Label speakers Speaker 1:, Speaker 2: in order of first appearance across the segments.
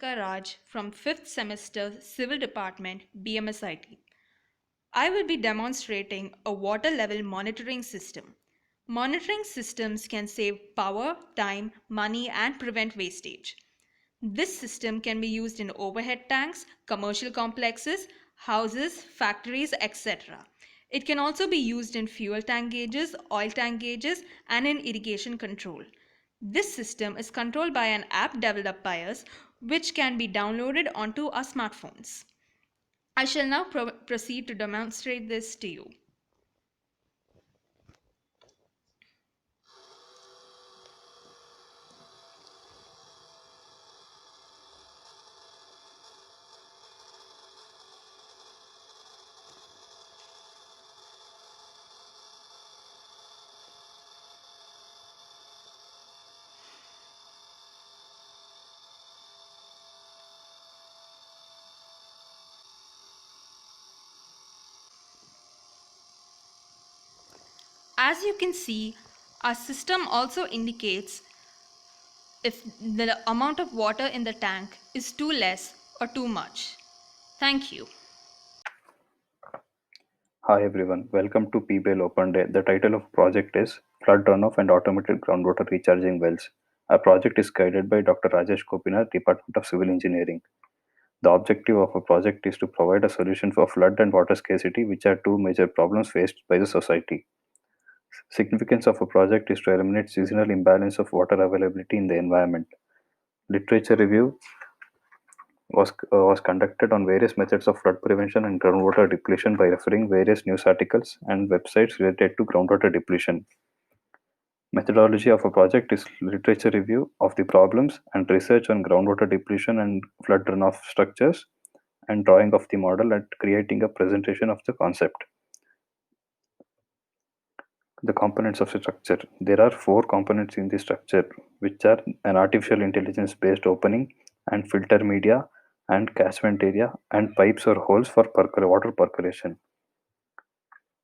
Speaker 1: Ritika Raj from 5th semester Civil Department, BMSIT. I will be demonstrating a water level monitoring system. Monitoring systems can save power, time, money, and prevent wastage. This system can be used in overhead tanks, commercial complexes, houses, factories, etc. It can also be used in fuel tank gauges, oil tank gauges, and in irrigation control. This system is controlled by an app developed by us, which can be downloaded onto our smartphones. I shall now proceed to demonstrate this to you. As you can see, our system also indicates if the amount of water in the tank is too less or too much. Thank you.
Speaker 2: Hi everyone, welcome to PBL Open Day. The title of project is Flood Runoff and Automated Groundwater Recharging Wells. Our project is guided by Dr. Rajesh Kopinath, Department of Civil Engineering. The objective of a project is to provide a solution for flood and water scarcity, which are two major problems faced by the society. Significance of a project is to eliminate seasonal imbalance of water availability in the environment. Literature review was conducted on various methods of flood prevention and groundwater depletion by referring various news articles and websites related to groundwater depletion. Methodology of a project is literature review of the problems and research on groundwater depletion and flood runoff structures and drawing of the model and creating a presentation of the concept. The components of the structure. There are four components in the structure, which are an artificial intelligence based opening and filter media and catchment area and pipes or holes for water percolation.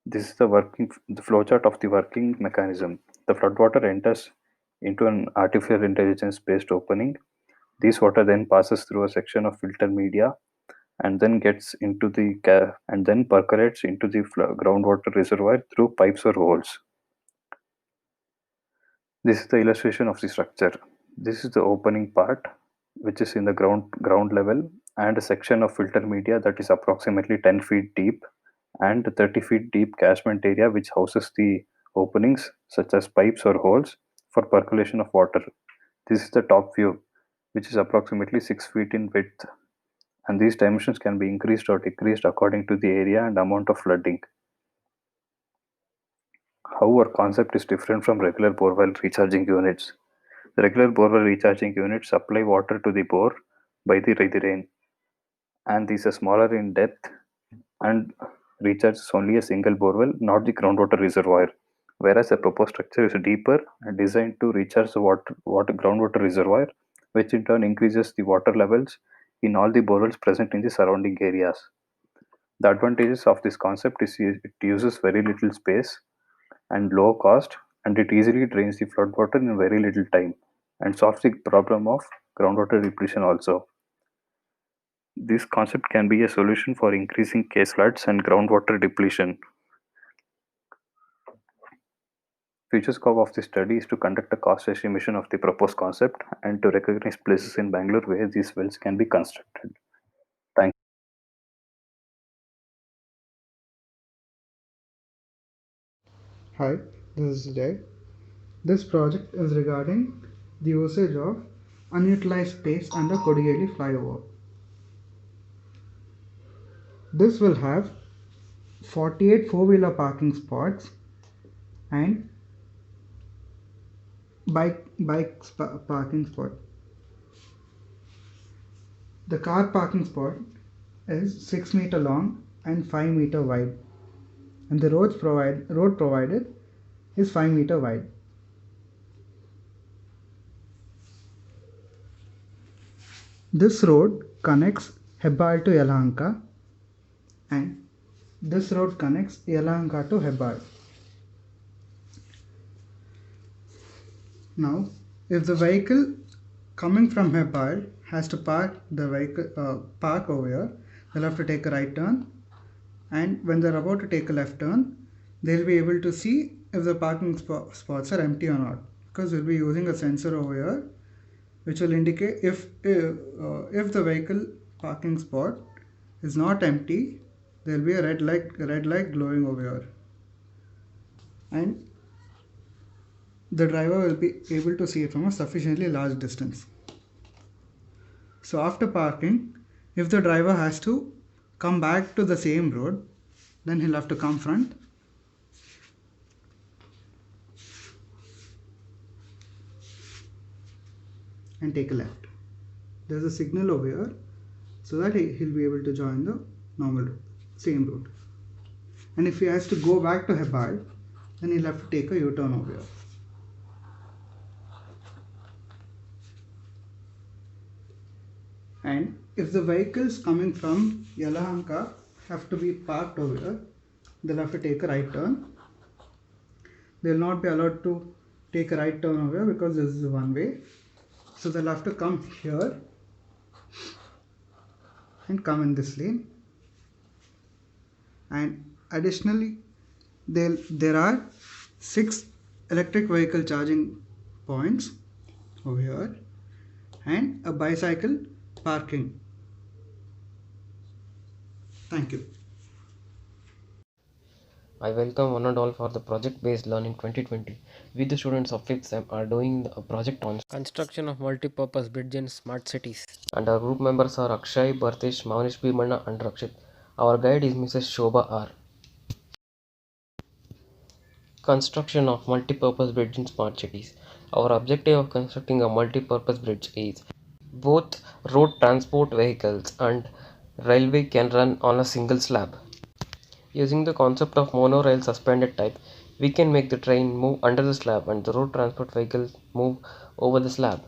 Speaker 2: This is the flowchart of the working mechanism. The floodwater enters into an artificial intelligence based opening. This water then passes through a section of filter media and then gets into and then percolates into the groundwater reservoir through pipes or holes. This is the illustration of the structure. This is the opening part, which is in the ground level, and a section of filter media that is approximately 10 feet deep, and 30 feet deep catchment area which houses the openings such as pipes or holes for percolation of water. This is the top view, which is approximately 6 feet in width, and these dimensions can be increased or decreased according to the area and amount of flooding. However, concept is different from regular borewell recharging units. The regular borewell recharging units supply water to the bore by the rain, and these are smaller in depth and recharges only a single borewell, not the groundwater reservoir. Whereas the proposed structure is deeper and designed to recharge the groundwater reservoir, which in turn increases the water levels in all the borewells present in the surrounding areas. The advantages of this concept is it uses very little space and low cost, and it easily drains the floodwater in very little time and solves the problem of groundwater depletion also. This concept can be a solution for increasing case floods and groundwater depletion. Future scope of the study is to conduct a cost estimation of the proposed concept and to recognize places in Bangalore where these wells can be constructed. Thank
Speaker 3: Hi, this is Jay. This project is regarding the usage of unutilized space under Kodigeli flyover. This will have 48 four-wheeler parking spots and parking spot. The car parking spot is 6 meter long and 5 meter wide, and the road provided is 5 meter wide. This road connects Hebbal to Yelahanka, and this road connects Yelahanka to Hebbal. Now, if the vehicle coming from Hebbal has to park over here, they'll have to take a right turn, and when they're about to take a left turn, they'll be able to see if the parking spots are empty or not, because we'll be using a sensor over here which will indicate if the vehicle parking spot is not empty, there will be a red light glowing over here, and the driver will be able to see it from a sufficiently large distance. So after parking, if the driver has to come back to the same road, then he'll have to come front and take a left. There's a signal over here so that he'll be able to join the normal road, same road. And if he has to go back to Hebbal, then he'll have to take a U-turn over here. And if the vehicles coming from Yelahanka have to be parked over here, they'll have to take a right turn. They'll not be allowed to take a right turn over here because this is a one way. So they'll have to come here and come in this lane. And additionally, there are 6 electric vehicle charging points over here and a bicycle parking. Thank you.
Speaker 4: I welcome one and all for the project-based learning 2020. We, the students of 5th SEM, are doing a project on construction of multi-purpose bridge in smart cities. And our group members are Akshay, Bhartesh, Mavanish P. Manna and Rakshit. Our guide is Mrs. Shobha R. Construction of multi-purpose bridge in smart cities. Our objective of constructing a multi-purpose bridge is both road transport vehicles and railway can run on a single slab. Using the concept of monorail suspended type, we can make the train move under the slab and the road transport vehicles move over the slab.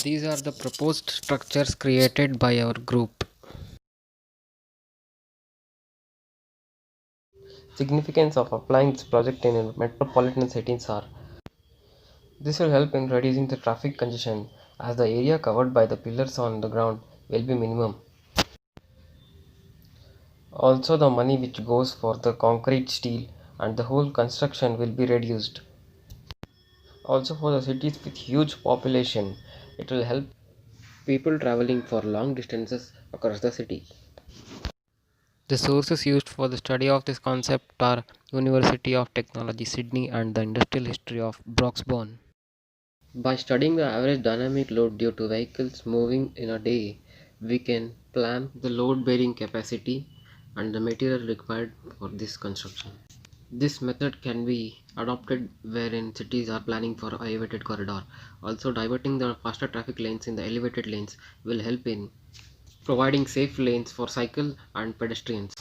Speaker 4: These are the proposed structures created by our group. Significance of applying this project in metropolitan cities are: this will help in reducing the traffic congestion as the area covered by the pillars on the ground will be minimum. Also, the money which goes for the concrete, steel and the whole construction will be reduced. Also, for the cities with huge population, it will help people traveling for long distances across the city. The sources used for the study of this concept are University of Technology Sydney and the Industrial History of Broxbourne. By studying the average dynamic load due to vehicles moving in a day, we can plan the load bearing capacity and the material required for this construction. This method can be adopted wherein cities are planning for elevated corridor. Also, diverting the faster traffic lanes in the elevated lanes will help in providing safe lanes for cycle and pedestrians.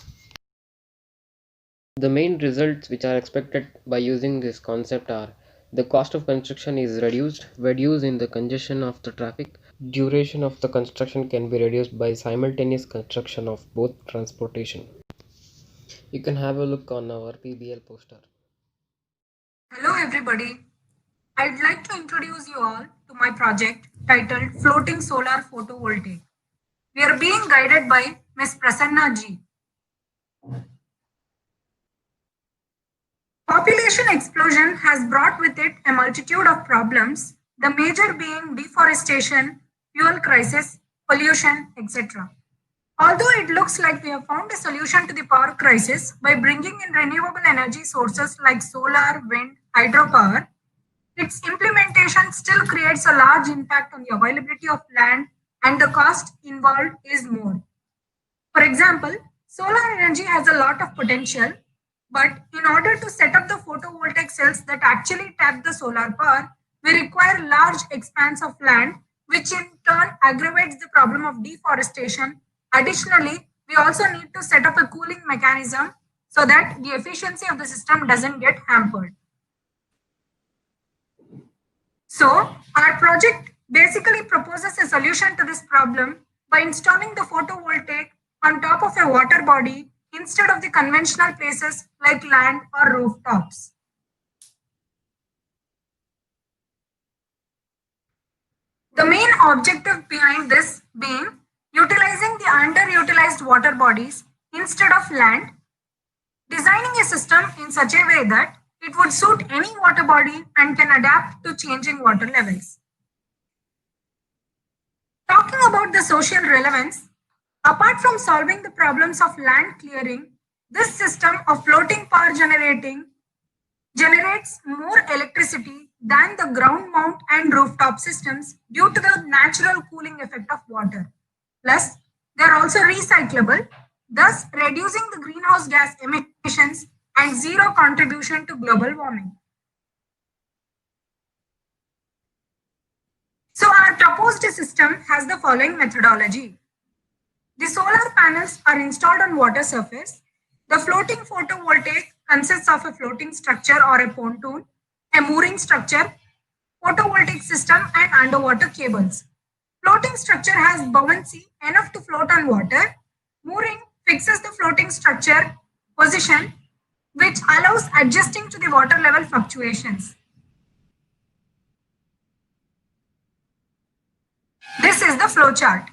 Speaker 4: The main results which are expected by using this concept are: the cost of construction is reduce in the congestion of the traffic, duration of the construction can be reduced by simultaneous construction of both transportation. You can have a look on our PBL poster.
Speaker 5: Hello everybody. I'd like to introduce you all to my project titled Floating Solar Photovoltaic. We are being guided by Ms. Prasanna G. Population explosion has brought with it a multitude of problems, the major being deforestation, fuel crisis, pollution, etc. Although it looks like we have found a solution to the power crisis by bringing in renewable energy sources like solar, wind, hydropower, its implementation still creates a large impact on the availability of land and the cost involved is more. For example, solar energy has a lot of potential, but in order to set up the photovoltaic cells that actually tap the solar power, we require large expanse of land, which in turn aggravates the problem of deforestation. Additionally, we also need to set up a cooling mechanism so that the efficiency of the system doesn't get hampered. So, our project basically proposes a solution to this problem by installing the photovoltaic on top of a water body instead of the conventional places like land or rooftops. The main objective behind this being utilizing the underutilized water bodies instead of land, designing a system in such a way that it would suit any water body and can adapt to changing water levels. Talking about the social relevance, apart from solving the problems of land clearing, this system of floating power generates more electricity than the ground mount and rooftop systems due to the natural cooling effect of water. Plus, they are also recyclable, thus reducing the greenhouse gas emissions and zero contribution to global warming. So our proposed system has the following methodology. The solar panels are installed on water surface. The floating photovoltaic consists of a floating structure or a pontoon, a mooring structure, photovoltaic system and underwater cables. Floating structure has buoyancy enough to float on water. Mooring fixes the floating structure position, which allows adjusting to the water level fluctuations. This is the flow chart.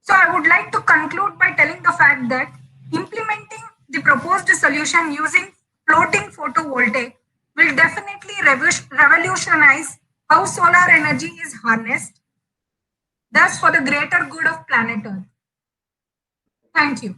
Speaker 5: So I would like to conclude by telling the fact that implementing the proposed solution using floating photovoltaic will definitely revolutionize how solar energy is harnessed, thus for the greater good of planet Earth. Thank you.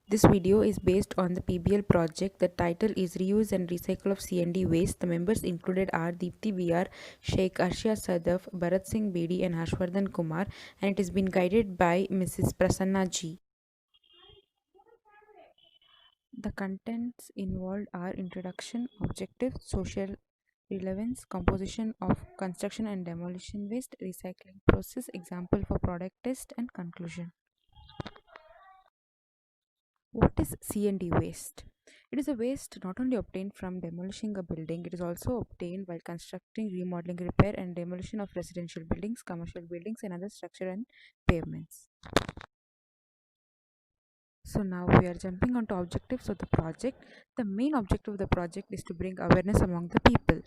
Speaker 6: This video is based on the PBL project. The title is Reuse and Recycle of C&D Waste. The members included are Deepthi VR, Sheikh Arshia Sadaf, Bharat Singh Bedi and Harshvardhan Kumar, and it has been guided by Mrs. Prasanna G. The contents involved are introduction, objective, social relevance, composition of construction and demolition waste, recycling process, example for product test, and conclusion. What is C&D waste? It is a waste not only obtained from demolishing a building, it is also obtained while constructing, remodeling, repair and demolition of residential buildings, commercial buildings and other structure and pavements. So now we are jumping onto objectives of the project. The main objective of the project is to bring awareness among the people.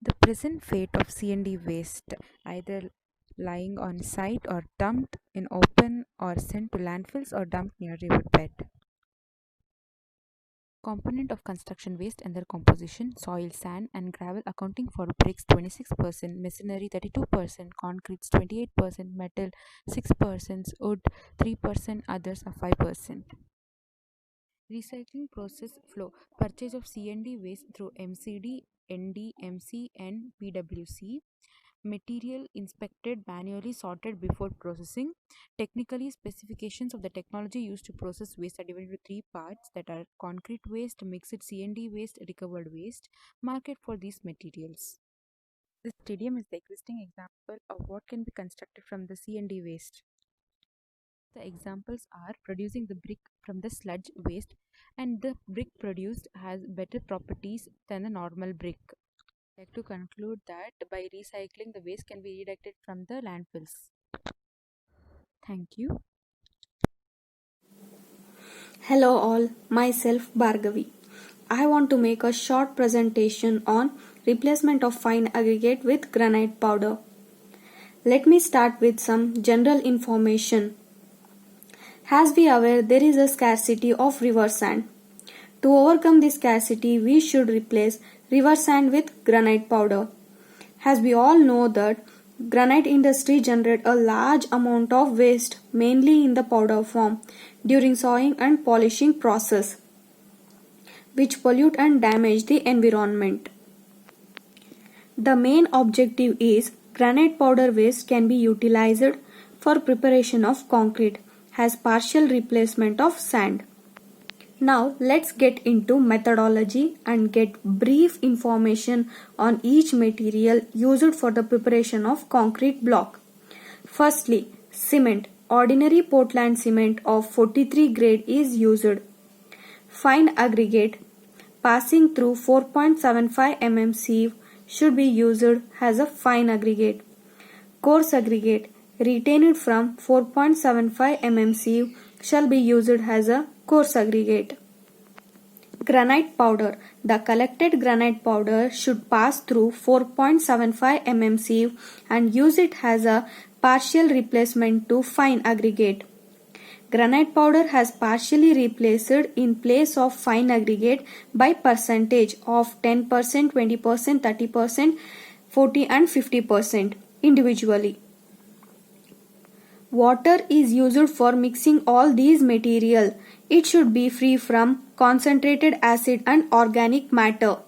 Speaker 6: The present fate of C&D waste, either lying on site or dumped in open or sent to landfills or dumped near riverbed. Component of construction waste and their composition: soil, sand and gravel accounting for bricks 26%, masonry 32%, concretes 28%, metal 6%, wood 3%, others are 5%. Recycling process flow: purchase of C&D waste through MCD, ND, MC and PWC. Material inspected, manually sorted before processing. Technically, specifications of the technology used to process waste are divided into three parts, that are concrete waste, mixed C&D waste, recovered waste. Market for these materials. This stadium is the existing example of what can be constructed from the C&D waste. The examples are producing the brick from the sludge waste, and the brick produced has better properties than a normal brick. I'd like to conclude that by recycling, the waste can be redirected from the landfills. Thank you.
Speaker 7: Hello all, myself Bhargavi. I want to make a short presentation on replacement of fine aggregate with granite powder. Let me start with some general information. As we are aware, there is a scarcity of river sand. To overcome this scarcity, we should replace river sand with granite powder. As we all know that granite industry generate a large amount of waste, mainly in the powder form, during sawing and polishing process, which pollute and damage the environment. The main objective is granite powder waste can be utilized for preparation of concrete as partial replacement of sand. Now let's get into methodology and get brief information on each material used for the preparation of concrete block. Firstly, cement. Ordinary Portland cement of 43 grade is used. Fine aggregate passing through 4.75 mm sieve should be used as a fine aggregate. Coarse aggregate retained from 4.75 mm sieve shall be used as a coarse aggregate. Granite powder. The collected granite powder should pass through 4.75 mm sieve and use it as a partial replacement to fine aggregate. Granite powder has partially replaced in place of fine aggregate by percentage of 10%, 20%, 30%, 40 and 50% individually. Water is used for mixing all these material. It should be free from concentrated acid and organic matter.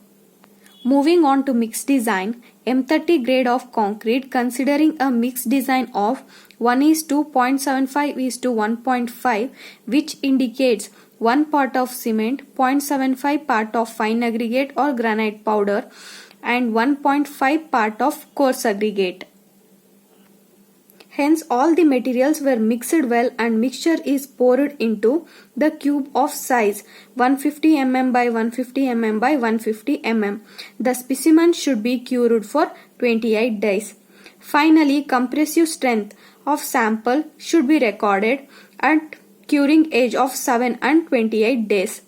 Speaker 7: Moving on to mix design, M30 grade of concrete considering a mix design of 1:0.75:1.5 which indicates 1 part of cement, 0.75 part of fine aggregate or granite powder and 1.5 part of coarse aggregate. Hence all the materials were mixed well and mixture is poured into the cube of size 150 mm by 150 mm by 150 mm. The specimen should be cured for 28 days. Finally, compressive strength of sample should be recorded at curing age of 7 and 28 days.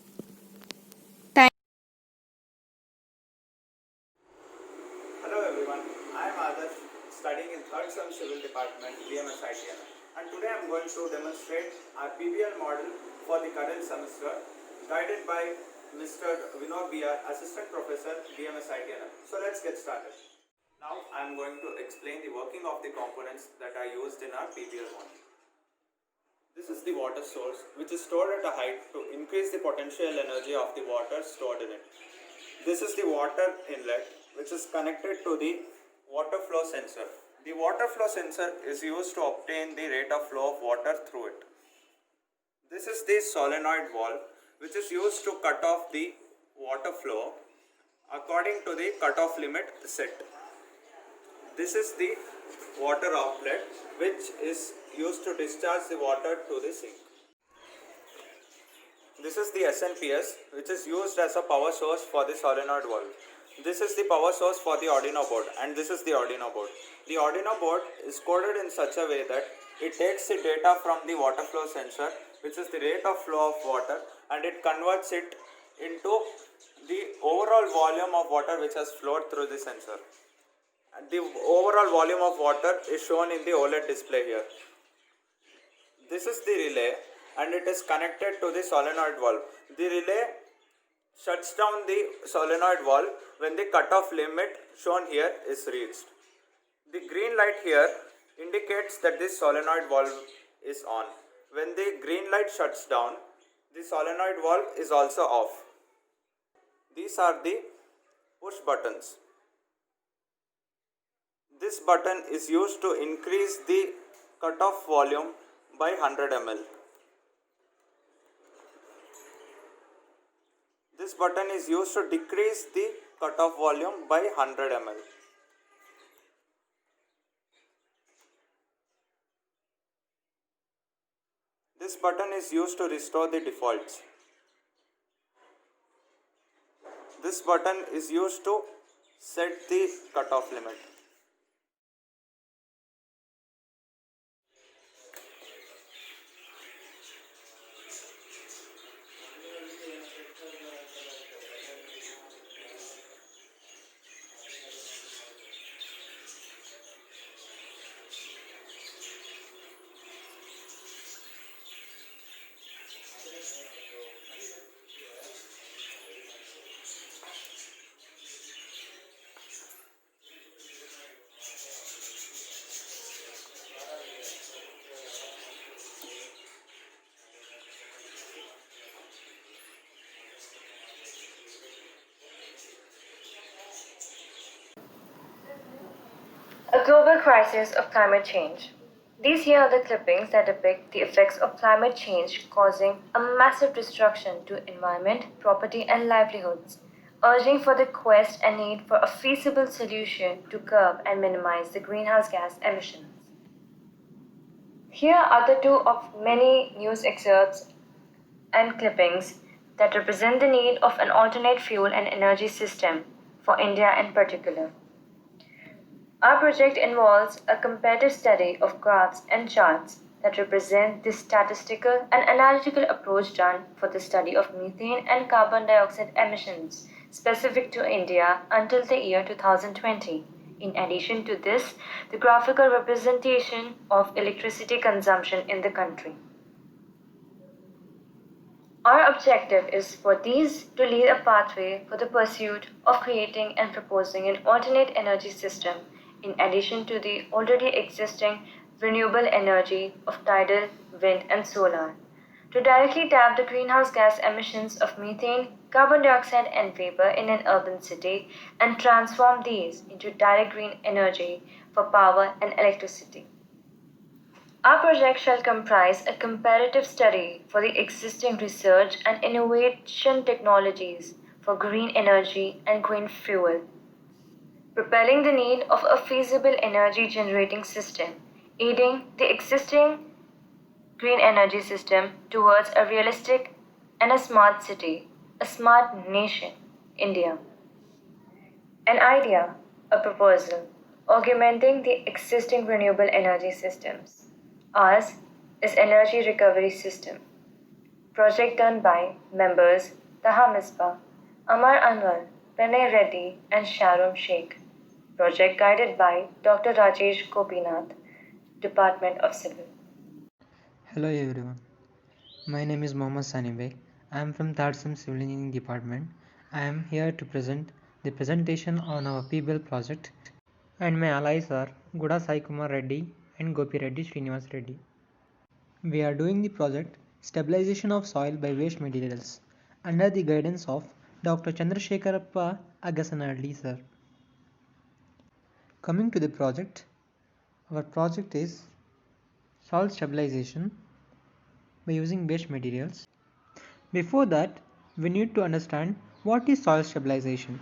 Speaker 8: Hello everyone, I am Adarsh, studying in 3rd Sem Civil Department, BMS ITN, and today I am going to demonstrate our PBL model for the current semester, guided by Mr. Vinod BR, Assistant Professor, BMS ITN. So let's get started. Now I am going to explain the working of the components that are used in our PBL model. This is the water source, which is stored at a height to increase the potential energy of the water stored in it. This is the water inlet, which is connected to the water flow sensor. The water flow sensor is used to obtain the rate of flow of water through it. This is the solenoid valve, which is used to cut off the water flow according to the cutoff limit set. This is the water outlet, which is used to discharge the water to the sink. This is the SNPS, which is used as a power source for the solenoid valve. This is the power source for the Arduino board, and this is the Arduino board. The Arduino board is coded in such a way that it takes the data from the water flow sensor, which is the rate of flow of water, and it converts it into the overall volume of water which has flowed through the sensor. And the overall volume of water is shown in the OLED display here. This is the relay, and it is connected to the solenoid valve. The relay shuts down the solenoid valve when the cutoff limit shown here is reached. The green light here indicates that this solenoid valve is on. When the green light shuts down, the solenoid valve is also off. These are the push buttons. This button is used to increase the cutoff volume by 100 ml. This button is used to decrease the cutoff volume by 100 ml. This button is used to restore the defaults. This button is used to set the cutoff limit.
Speaker 9: A global crisis of climate change. These here are the clippings that depict the effects of climate change causing a massive destruction to environment, property and livelihoods, urging for the quest and need for a feasible solution to curb and minimize the greenhouse gas emissions. Here are the two of many news excerpts and clippings that represent the need of an alternate fuel and energy system for India in particular. Our project involves a comparative study of graphs and charts that represent the statistical and analytical approach done for the study of methane and carbon dioxide emissions specific to India until the year 2020. In addition to this, the graphical representation of electricity consumption in the country. Our objective is for these to lead a pathway for the pursuit of creating and proposing an alternate energy system in addition to the already existing renewable energy of tidal, wind, and solar, to directly tap the greenhouse gas emissions of methane, carbon dioxide, and vapor in an urban city and transform these into direct green energy for power and electricity. Our project shall comprise a comparative study for the existing research and innovation technologies for green energy and green fuel, propelling the need of a feasible energy generating system, aiding the existing green energy system towards a realistic and a smart city, a smart nation, India. An idea, a proposal, augmenting the existing renewable energy systems. Ours is Energy Recovery System. Project done by members Taha Misbah, Amar Anwar, Pranay Reddy, and Sharon Sheikh. Project guided by Dr. Rajesh Gopinath, Department of Civil.
Speaker 10: Hello everyone, my name is Mohammad Sani Beg. I am from Third Sem Civil Engineering Department. I am here to present the presentation on our PBL project, and my allies are Guda Sai Kumar Reddy and Gopi Reddy Srinivas Reddy. We are doing the project Stabilization of Soil by Waste Materials under the guidance of Dr. Chandrasekharappa Agasanalli sir. Coming to the project, our project is soil stabilization by using waste materials. Before that, we need to understand what is soil stabilization.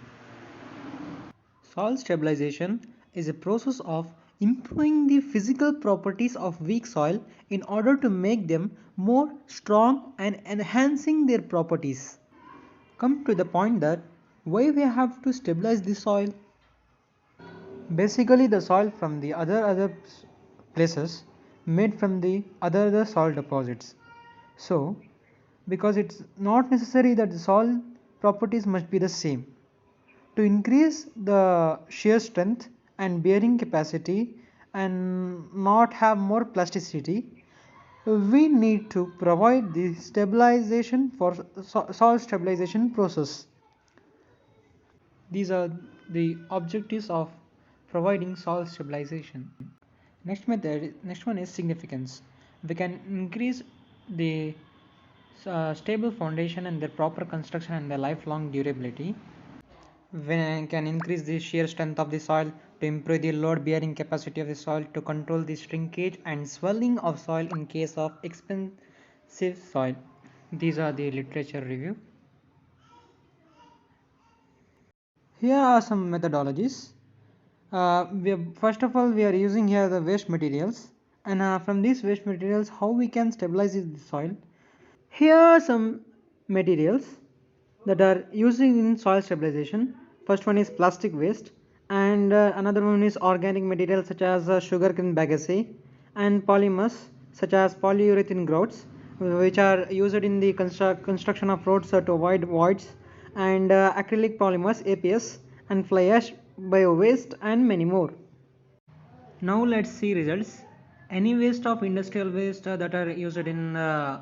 Speaker 10: Soil stabilization is a process of improving the physical properties of weak soil in order to make them more strong and enhancing their properties. Come to the point that why we have to stabilize the soil. Basically, the soil from the other places made from the other soil deposits. So, because it's not necessary that the soil properties must be the same. To increase the shear strength and bearing capacity and not have more plasticity, we need to provide the stabilization for soil stabilization process. These are the objectives of providing soil stabilization. Next one is significance. We can increase the stable foundation and their proper construction and their lifelong durability. We can increase the shear strength of the soil to improve the load bearing capacity of the soil, to control the shrinkage and swelling of soil in case of expensive soil. These are the literature review. Here are some methodologies. First of all, we are using here the waste materials, and from these waste materials how we can stabilize the soil. Here are some materials that are using in soil stabilization. First one is plastic waste, and another one is organic materials such as sugarcane bagasse, and polymers such as polyurethane grouts, which are used in the construction of roads to avoid voids, and acrylic polymers APS, and fly ash, bio waste, and many more. Now let's see results. Any waste of industrial waste that are used in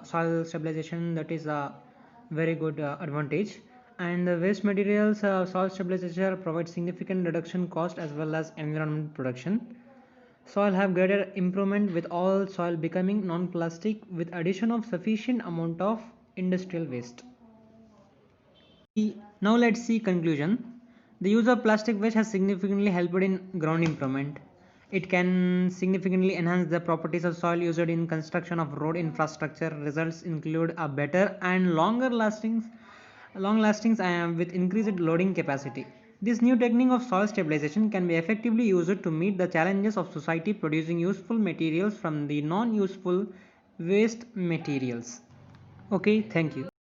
Speaker 10: soil stabilization, that is a very good advantage. And the waste materials soil stabilization provides significant reduction cost as well as environment protection. Soil have greater improvement with all soil becoming non-plastic with addition of sufficient amount of industrial waste. Now let's see conclusion. The use of plastic waste has significantly helped in ground improvement. It can significantly enhance the properties of soil used in construction of road infrastructure. Results include a better and long lasting with increased loading capacity. This new technique of soil stabilization can be effectively used to meet the challenges of society producing useful materials from the non-useful waste materials. Okay, thank you.